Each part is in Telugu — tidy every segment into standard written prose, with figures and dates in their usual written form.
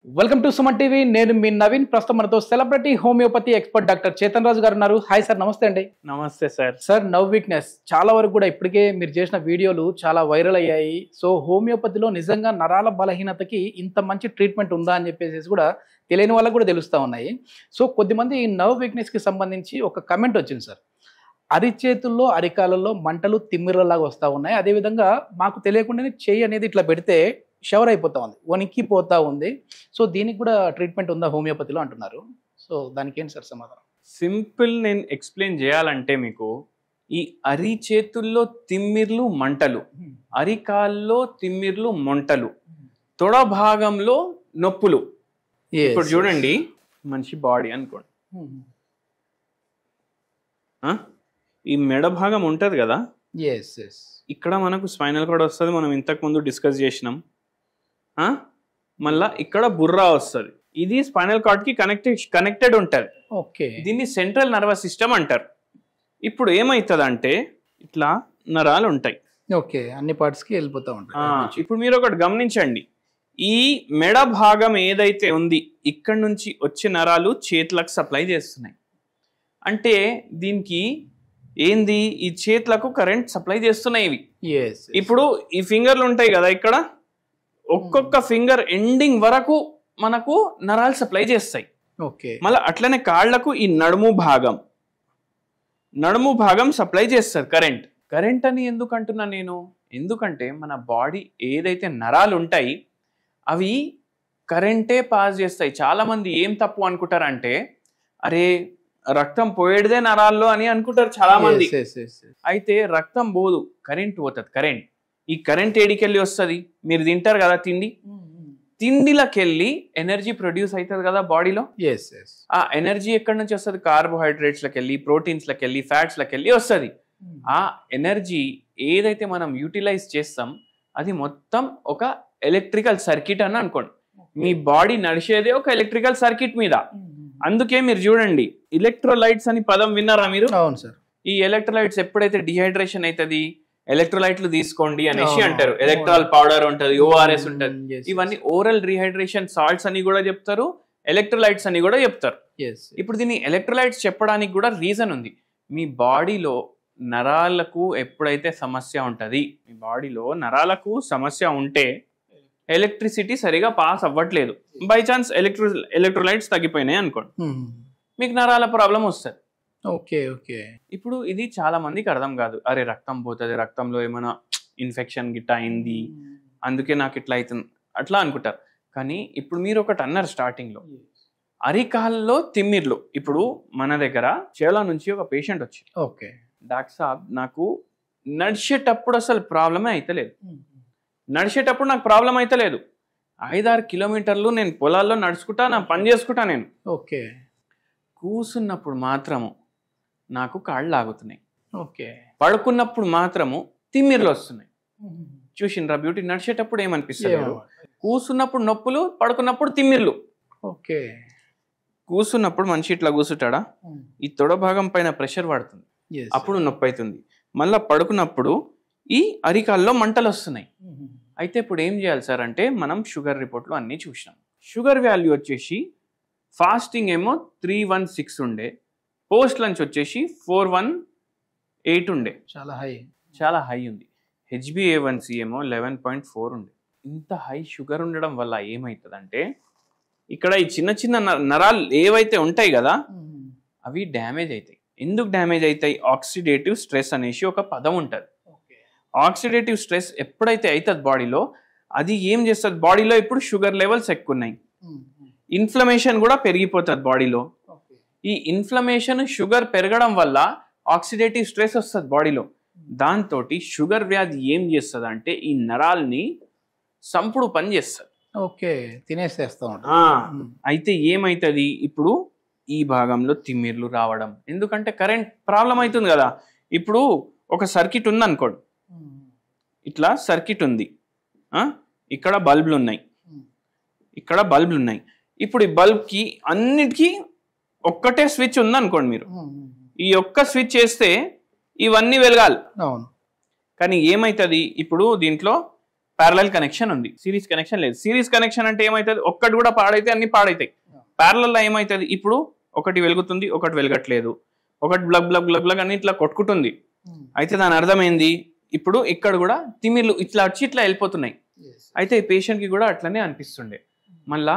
Welcome to Suman TV. నేను మీ నవీన్. ప్రస్తుతం మనతో celebrity homeopathy expert doctor Chetan Raju garu ఉన్నారు. హాయ్ సార్, నమస్తే అండి. నమస్తే సార్. సార్, నవ్ వీక్నెస్ చాలా వరకు కూడా ఇప్పటికే మీరు చేసిన వీడియోలు చాలా వైరల్ అయ్యాయి. సో హోమియోపతిలో నిజంగా నరాల బలహీనతకి ఇంత మంచి ట్రీట్మెంట్ ఉందా అని చెప్పేసి కూడా తెలియని వాళ్ళకు కూడా తెలుస్తూ ఉన్నాయి. సో కొద్దిమంది ఈ నవ్ వీక్నెస్కి సంబంధించి ఒక కమెంట్ వచ్చింది సార్. అరిచేతుల్లో అరికాలలో మంటలు తిమ్మిరలాగా వస్తూ ఉన్నాయి. అదేవిధంగా మాకు తెలియకుండానే చెయ్యి అనేది ఇట్లా పెడితే షవర్ అయిపోతా ఉంది, వణికిపోతా ఉంది. సో దీనికి కూడా ట్రీట్మెంట్ ఉందా హోమియోపతిలో అంటున్నారు. సో దానికి ఏంటి సార్ సమాధానం? సింపుల్ నేను ఎక్స్ప్లెయిన్ చేయాలంటే మీకు ఈ అరిచేతుల్లో తిమ్మిర్లు మంటలు, అరికాల్లో తిమ్మిర్లు మంటలు, తొడ భాగంలో నొప్పులు. ఇప్పుడు చూడండి, మనిషి బాడీ అనుకోండి, ఈ మెడ భాగం ఉంటుంది కదా, ఇక్కడ మనకు స్పైనల్ కార్డ్ వస్తుంది, మనం ఇంతకు ముందు డిస్కస్ చేసినాం. మళ్ళా ఇక్కడ బుర్రా వస్తుంది, ఇది స్పైనల్ కార్డ్ కి కనెక్టెడ్ ఉంటుంది. ఓకే, దీన్ని సెంట్రల్ నర్వస్ సిస్టమ్ అంటారు. ఇప్పుడు ఏమవుతుంది అంటే ఇట్లా నరాలు ఉంటాయి. ఓకే, అన్ని పార్ట్స్ కి వెళ్ళిపోతా ఉంటాయి. ఇప్పుడు మీరు ఒకటి గమనించండి, ఈ మెడ భాగం ఏదైతే ఉంది ఇక్కడ నుంచి వచ్చే నరాలు చేతులకు సప్లై చేస్తున్నాయి. అంటే దీనికి ఏంది, ఈ చేతులకు కరెంట్ సప్లై చేస్తున్నాయి ఇవి. ఇప్పుడు ఈ ఫింగర్లు ఉంటాయి కదా, ఇక్కడ ఒక్కొక్క ఫింగర్ ఎండింగ్ వరకు మనకు నరాలు సప్లై చేస్తాయి. ఓకే, మళ్ళీ అట్లనే కాళ్లకు ఈ నడుము భాగం సప్లై చేస్తారు కరెంట్ అని ఎందుకు అంటున్నా నేను, ఎందుకంటే మన బాడీ ఏదైతే నరాలు ఉంటాయి అవి కరెంటే పాస్ చేస్తాయి. చాలా మంది ఏం తప్పు అనుకుంటారంటే, అరే రక్తం పోయేదే నరాల్లో అని అనుకుంటారు చాలా మంది. అయితే రక్తం పోదు, కరెంట్ పోతుంది. ఈ కరెంట్ ఏడికెళ్ళి వస్తుంది, మీరు తింటారు కదా తిండిలకెళ్ళి ఎనర్జీ ప్రొడ్యూస్ అవుతుంది కదా బాడీలో. ఆ ఎనర్జీ ఎక్కడి నుంచి వస్తుంది? కార్బోహైడ్రేట్స్లకి వెళ్ళి, ప్రోటీన్స్లకి వెళ్ళి, ఫ్యాట్స్లకి వెళ్ళి వస్తుంది. ఆ ఎనర్జీ ఏదైతే మనం యూటిలైజ్ చేస్తాం అది మొత్తం ఒక ఎలక్ట్రికల్ సర్క్యూట్ అని అనుకోండి. మీ బాడీ నడిచేదే ఒక ఎలక్ట్రికల్ సర్క్యూట్ మీద. అందుకే మీరు చూడండి, ఎలక్ట్రోలైట్స్ అని పదం విన్నారా మీరు? అవును సార్. ఈ ఎలక్ట్రోలైట్స్ ఎప్పుడైతే డిహైడ్రేషన్ అవుతుంది, ఎలక్ట్రోలైట్లు తీసుకోండి అనేసి అంటారు. ఎలక్ట్రాల్ పౌడర్ ఉంటుంది, ఓఆర్ఎస్ ఉంటుంది. ఇవన్నీ ఓరల్ రీహైడ్రేషన్ సాల్ట్స్ అని కూడా చెప్తారు, ఎలక్ట్రోలైట్స్ అని కూడా చెప్తారు. ఇప్పుడు దీన్ని ఎలక్ట్రోలైట్స్ చెప్పడానికి కూడా రీజన్ ఉంది. మీ బాడీలో నరాలకు ఎప్పుడైతే సమస్య ఉంటుంది, మీ బాడీలో నరాలకు సమస్య ఉంటే ఎలక్ట్రిసిటీ సరిగా పాస్ అవ్వట్లేదు, బై ఛాన్స్ ఎలక్ట్రోలైట్స్ తగ్గిపోయినాయి అనుకోండి, మీకు నరాల ప్రాబ్లం వస్తుంది. Okay okay. ఇప్పుడు ఇది చాలా మందికి అర్థం కాదు. అరే రక్తం పోతుంది, రక్తంలో ఏమైనా ఇన్ఫెక్షన్ గిట్ట అయింది, అందుకే నాకు ఇట్లా అవుతుంది అట్లా అనుకుంటారు. కానీ ఇప్పుడు మీరు ఒకటి అన్నారు స్టార్టింగ్ లో, అరికాల్లో తిమ్మిర్లు. ఇప్పుడు మన దగ్గర చేలా నుంచి ఒక పేషెంట్ వచ్చి, ఓకే డాక్టర్ సాబ్ నాకు నడిచేటప్పుడు అసలు ప్రాబ్లమే అయితలేదు, నడిచేటప్పుడు నాకు ప్రాబ్లం అయితలేదు, 5-6 కిలోమీటర్లు నేను పొలాల్లో నడుచుకుంటా, నా పని చేసుకుంటా నేను. ఓకే, కూసున్నప్పుడు మాత్రము నాకు కాళ్ళు లాగుతున్నాయి. ఓకే, పడుకున్నప్పుడు మాత్రము తిమ్మిర్లు వస్తున్నాయి. చూసిండ్రా బ్యూటీ? నడిచేటప్పుడు ఏమనిపిస్తుంది, కూసున్నప్పుడు నొప్పులు, పడుకున్నప్పుడు తిమ్మిర్లు. ఓకే, కూసున్నప్పుడు మనిషి ఇట్లా కూసుంటాడా, ఈ తొడ భాగం పైన ప్రెషర్ పడుతుంది, అప్పుడు నొప్పి అవుతుంది. మళ్ళీ పడుకున్నప్పుడు ఈ అరికాల్లో మంటలు వస్తున్నాయి. అయితే ఇప్పుడు ఏం చేయాలి సార్ అంటే, మనం షుగర్ రిపోర్ట్లు అన్నీ చూసినాం. షుగర్ వాల్యూ వచ్చేసి ఫాస్టింగ్ ఏమో 316 ఉండే, పోస్ట్ లంచ్ వచ్చేసి 418 ఉండే, చాలా హై ఉంది. HbA1c ఏమో 11.4 ఉండే. ఇంత హై షుగర్ ఉండడం వల్ల ఏమవుతుందంటే, ఇక్కడ ఈ చిన్న చిన్న నరాలు ఏవైతే ఉంటాయి కదా అవి డ్యామేజ్ అవుతాయి. ఎందుకు డ్యామేజ్ అవుతాయి? ఆక్సిడేటివ్ స్ట్రెస్ అనేసి ఒక పదం ఉంటుంది. ఆక్సిడేటివ్ స్ట్రెస్ ఎప్పుడైతే అవుతుంది బాడీలో, అది ఏం చేస్తుంది, బాడీలో ఇప్పుడు షుగర్ లెవెల్స్ ఎక్కువ ఉన్నాయి, ఇన్ఫ్లమేషన్ కూడా పెరిగిపోతుంది బాడీలో. ఈ ఇన్ఫ్లమేషన్, షుగర్ పెరగడం వల్ల ఆక్సిడేటివ్ స్ట్రెస్ వస్తుంది బాడీలో. దాంతో షుగర్ వ్యాధి ఏం చేస్తుంది అంటే ఈ నరాల్ని సంపుడు పని చేస్తుంది. ఓకే, తినేసేస్తా ఉంటా. అయితే ఏమైతుంది, ఇప్పుడు ఈ భాగంలో తిమ్మిర్లు రావడం, ఎందుకంటే కరెంట్ ప్రాబ్లం అవుతుంది కదా. ఇప్పుడు ఒక సర్క్యూట్ ఉంది అనుకోండి, ఇట్లా సర్క్యూట్ ఉంది, ఇక్కడ బల్బులు ఉన్నాయి, ఇక్కడ బల్బులు ఉన్నాయి. ఇప్పుడు ఈ బల్బ్కి అన్నిటికీ ఒక్కటే స్విచ్ ఉంది అనుకోండి, మీరు ఈ ఒక్క స్విచ్ వేస్తే ఇవన్నీ వెలగాలి. అవును. కానీ ఏమవుతుంది, ఇప్పుడు దీంట్లో ప్యారలల్ కనెక్షన్ ఉంది, సిరీస్ కనెక్షన్ లేదు. సిరీస్ కనెక్షన్ అంటే ఏమవుతుంది, ఒక్కటి కూడా పాడైతే అన్ని పాడైతాయి. ప్యారలల్ లో ఏమవుతుంది, ఇప్పుడు ఒకటి వెలుగుతుంది ఒకటి వెలగట్లేదు, ఒకటి బ్లగ్ బ్లగ్ బ్లగ్ బ్లగ్ అని ఇట్లా కొట్టుకుంటుంది. అయితే దాని అర్థం ఏంది, ఇప్పుడు ఇక్కడ కూడా తిమిర్లు ఇట్లా వచ్చి ఇట్లా వెళ్ళిపోతున్నాయి. అయితే ఈ పేషెంట్ కి కూడా అట్లనే అనిపిస్తుండే. మళ్ళా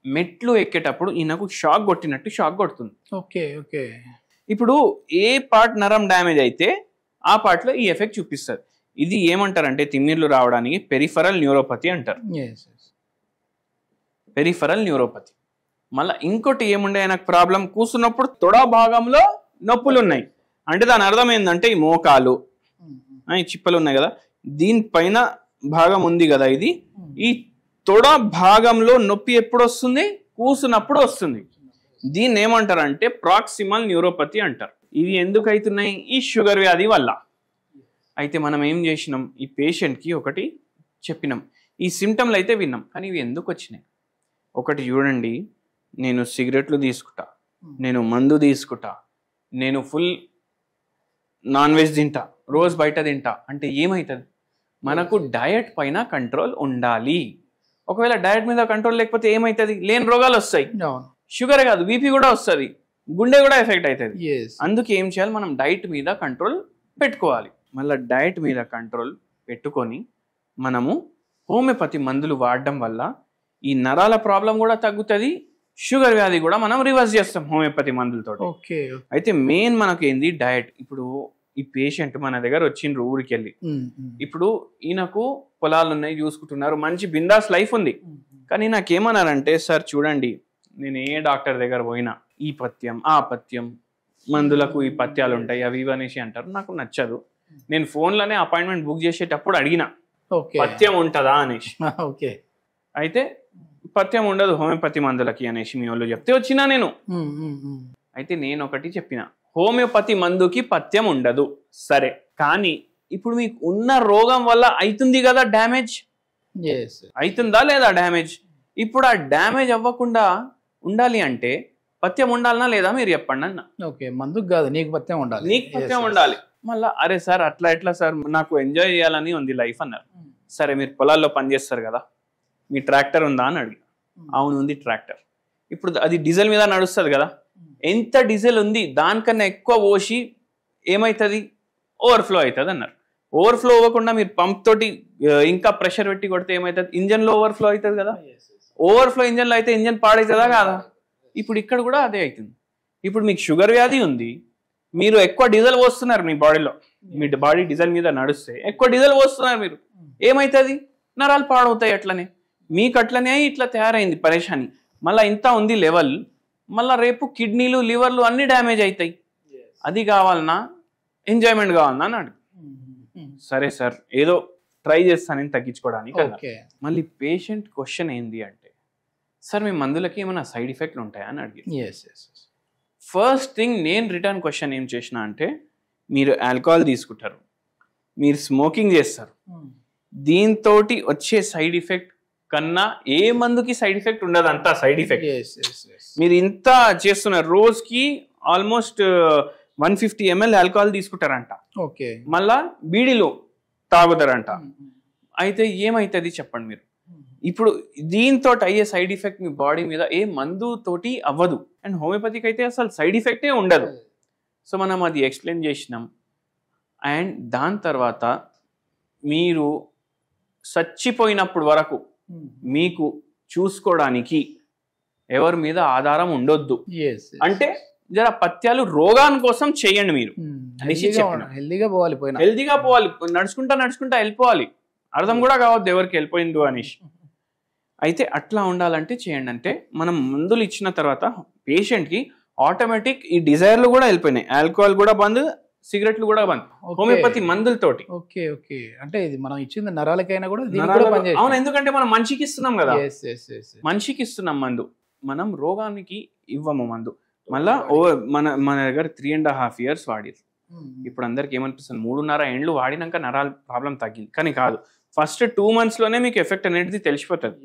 మెట్లు ఎక్కేటప్పుడు ఈయనకు షాక్ కొట్టినట్టు షాక్ కొడుతుంది. Okay okay. ఇప్పుడు ఏ పార్ట్ నరం డ్యామేజ్ అయితే ఆ పార్ట్ లో ఈ ఎఫెక్ట్ చూపిస్తుంది. ఇది ఏమంటారంటే తిమ్మిర్లు రావడానికి పెరిఫరల్ న్యూరోపతి అంటారు. Peripheral neuropathy. మళ్ళీ ఇంకోటి ఏముండే ఆయనకు ప్రాబ్లం, కూర్చున్నప్పుడు తొడ భాగంలో నొప్పులు ఉన్నాయి. అంటే దాని అర్థం ఏంటంటే ఈ మోకాలు ఈ చిప్పలు ఉన్నాయి కదా, దీనిపైన భాగం ఉంది కదా, ఇది ఈ తొడ భాగంలో నొప్పి ఎప్పుడు వస్తుంది, కూర్చున్నప్పుడు వస్తుంది. దీన్ని ఏమంటారంటే ప్రాక్సిమల్ న్యూరోపతి అంటారు. ఇవి ఎందుకు అవుతున్నాయి, ఈ షుగర్ వ్యాధి వల్ల. అయితే మనం ఏం చేసినాం, ఈ పేషెంట్కి ఒకటి చెప్పినాం, ఈ సిమ్టమ్లు అయితే విన్నాం, కానీ ఇవి ఎందుకు వచ్చినాయి. ఒకటి చూడండి, నేను సిగరెట్లు తీసుకుంటా, నేను మందు తీసుకుంటా, నేను ఫుల్ నాన్ వెజ్ తింటా, రోజు బయట తింటా అంటే ఏమవుతుంది, మనకు డయట్ పైన కంట్రోల్ ఉండాలి. ఒకవేళ డయట్ మీద కంట్రోల్ లేకపోతే ఏమవుతుంది, లేని రోగాలు వస్తాయి. షుగర్ కాదు, బీపీ కూడా వస్తుంది, గుండె కూడా ఎఫెక్ట్ అవుతుంది. అందుకే ఏం చేయాలి, మనం డైట్ మీద కంట్రోల్ పెట్టుకోవాలి. మళ్ళీ డైట్ మీద కంట్రోల్ పెట్టుకొని మనము హోమియోపతి మందులు వాడడం వల్ల ఈ నరాల ప్రాబ్లం కూడా తగ్గుతుంది, షుగర్ వ్యాధి కూడా మనం రివర్స్ చేస్తాం హోమియోపతి మందులతో. అయితే మెయిన్ మనకు ఏంది డయట్. ఇప్పుడు ఈ పేషెంట్ మన దగ్గర వచ్చిండ్రు ఊరికి వెళ్ళి, ఇప్పుడు ఈయనకు పొలాలు ఉన్నాయి, చూసుకుంటున్నారు, మంచి బిందాస్ లైఫ్ ఉంది. కానీ నాకేమన్నారంటే, సార్ చూడండి, నేను ఏ డాక్టర్ దగ్గర పోయినా ఈ పథ్యం ఆ పథ్యం, మందులకు ఈ పథ్యాలు ఉంటాయి అవి ఇవి అనేసి అంటారు, నాకు నచ్చదు. నేను ఫోన్లోనే అపాయింట్మెంట్ బుక్ చేసేటప్పుడు అడిగిన పథ్యం ఉంటుందా అనేసి. అయితే పథ్యం ఉండదు హోమియోపతి మందులకి అనేసి మీ వాళ్ళు చెప్తే వచ్చినా నేను. అయితే నేను ఒకటి చెప్పిన, హోమియోపతి మందుకి పథ్యం ఉండదు సరే, కానీ ఇప్పుడు మీకు ఉన్న రోగం వల్ల అవుతుంది కదా డ్యామేజ్, అవుతుందా లేదా డ్యామేజ్. ఇప్పుడు ఆ డ్యామేజ్ అవ్వకుండా ఉండాలి అంటే పథ్యం ఉండాలనా లేదా మీరు చెప్పండి అన్న. మందుకు కాదు, నీకు పథ్యం ఉండాలి, నీకు పథ్యం ఉండాలి. మళ్ళా అరే సార్ అట్లా ఎట్లా సార్, నాకు ఎంజాయ్ చేయాలని ఉంది లైఫ్ అన్నారు. సరే మీరు పొలాల్లో పనిచేస్తారు కదా, మీ ట్రాక్టర్ ఉందా అని అడిగి, అవును ఉంది ట్రాక్టర్. ఇప్పుడు అది డీజిల్ మీద నడుస్తుంది కదా, ఎంత డీజిల్ ఉంది దానికన్నా ఎక్కువ పోసి ఏమవుతుంది, ఓవర్ఫ్లో అవుతుంది అన్నారు. ఓవర్ఫ్లో అవ్వకుండా మీరు పంప్ తోటి ఇంకా ప్రెషర్ పెట్టి కొడితే ఏమవుతుంది, ఇంజన్లో ఓవర్ఫ్లో అవుతుంది కదా. ఓవర్ఫ్లో ఇంజన్లో అయితే ఇంజన్ పాడవుతుందా కాదా. ఇప్పుడు ఇక్కడ కూడా అదే అవుతుంది. ఇప్పుడు మీకు షుగర్ వ్యాధి ఉంది, మీరు ఎక్కువ డీజిల్ పోస్తున్నారు మీ బాడీలో, మీ బాడీ డీజిల్ మీద నడుస్తే ఎక్కువ డీజిల్ పోస్తున్నారు మీరు, ఏమవుతుంది, నరాలు పాడవుతాయి. అట్లనే మీకు అట్లనే ఇట్లా తయారైంది పరేషాని. మళ్ళీ ఇంత ఉంది లెవెల్, మళ్ళీ రేపు కిడ్నీలు లివర్లు అన్ని డ్యామేజ్ అవుతాయి. అది కావాలన్నా ఎంజాయ్మెంట్ కావాలన్నా అని అడుగు. సరే సార్ ఏదో ట్రై చేస్తానని తగ్గించుకోవడానికి. మళ్ళీ పేషెంట్ క్వశ్చన్ ఏంది అంటే, సార్ మీ మందులకి ఏమైనా సైడ్ ఎఫెక్ట్లు ఉంటాయా అని అడిగి. ఫస్ట్ థింగ్ నేను రిటర్న్ క్వశ్చన్ ఏం చేసిన అంటే, మీరు ఆల్కహాల్ తీసుకుంటారు, మీరు స్మోకింగ్ చేస్తారు, దీంతో వచ్చే సైడ్ ఎఫెక్ట్ కన్నా ఏ మందుకి సైడ్ ఎఫెక్ట్ ఉండదు. అంతా సైడ్ ఎఫెక్ట్. మీరు ఇంత చేస్తున్నారు, రోజుకి ఆల్మోస్ట్ 150 ml ఆల్కహాల్ తీసుకుంటారంట, మళ్ళా బీడీలో తాగుతారంట. అయితే ఏమైతుంది చెప్పండి మీరు. ఇప్పుడు దీంతో అయ్యే సైడ్ ఎఫెక్ట్ మీ బాడీ మీద ఏ మందు తోటి అవ్వదు, అండ్ హోమియోపతికి అయితే అసలు సైడ్ ఎఫెక్టే ఉండదు. సో మనం అది ఎక్స్ప్లెయిన్ చేసినాం. అండ్ దాని తర్వాత మీరు చచ్చిపోయినప్పుడు వరకు మీకు చూసుకోవడానికి ఎవరి మీద ఆధారం ఉండొద్దు. అంటే జర పథ్యాలు రోగాని కోసం చేయండి మీరు, హెల్దీగా పోవాలి, నడుచుకుంటా వెళ్ళిపోవాలి, అర్థం కూడా కావద్దు ఎవరికి వెళ్ళిపోయిందో అనేసి. అయితే అట్లా ఉండాలంటే చేయండి. అంటే మనం మందులు ఇచ్చిన తర్వాత పేషెంట్కి ఆటోమేటిక్ ఈ డిజైర్లు కూడా వెళ్ళిపోయినాయి, ఆల్కహాల్ కూడా బంద్, సిగరెట్లు కూడా బంద్ హోమియోపతి మందులతోటి. అంటే ఇది మనం ఇచ్చింది నరాలకైనా కూడా. అవును, ఎందుకంటే మనం మనిషికి ఇస్తున్నాం కదా, మనిషికి ఇస్తున్నాం మందు, మనం రోగానికి ఇవ్వము మందు. మళ్ళా మన దగ్గర 3.5 years వాడి, ఇప్పుడు అందరికి ఏమనిపిస్తుంది 3.5 ఏళ్ళు వాడినాక నరాల ప్రాబ్లం తగ్గింది, కానీ కాదు. ఫస్ట్ 2 months లోనే మీకు ఎఫెక్ట్ అనేది తెలిసిపోతుంది.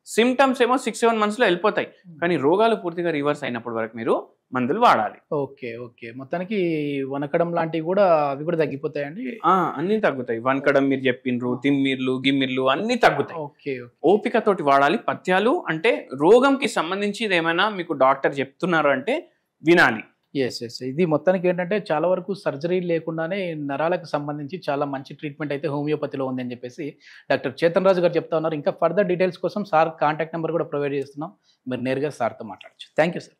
సిమ్టమ్స్ ఏమో 6-7 months లో వెళ్ళిపోతాయి, కానీ రోగాలు పూర్తిగా రివర్స్ అయినప్పటి వరకు మీరు మందులు వాడాలి. ఓకే ఓకే, మొత్తానికి వనకడం లాంటివి కూడా అవి కూడా తగ్గిపోతాయండి. అన్ని తగ్గుతాయి. వనకడం మీరు చెప్పిండ్రు, తిమ్మిర్లు గిమ్మిర్లు అన్ని తగ్గుతాయి. ఓకే ఓపికతోటి వాడాలి. పథ్యాలు అంటే రోగంకి సంబంధించి ఏమైనా మీకు డాక్టర్ చెప్తున్నారు అంటే వినాలి. ఎస్ ఎస్, ఇది మొత్తానికి ఏంటంటే చాలా వరకు సర్జరీ లేకుండానే నరాలకు సంబంధించి చాలా మంచి ట్రీట్మెంట్ అయితే హోమియోపతిలో ఉంది అని చెప్పేసి డాక్టర్ చేతన్ రాజు గారు చెప్తా ఉన్నారు. ఇంకా ఫర్దర్ డీటెయిల్స్ కోసం సార్ కాంటాక్ట్ నెంబర్ కూడా ప్రొవైడ్ చేస్తున్నాం, మీరు నేరుగా సార్తో మాట్లాడచ్చు. Thank you sir.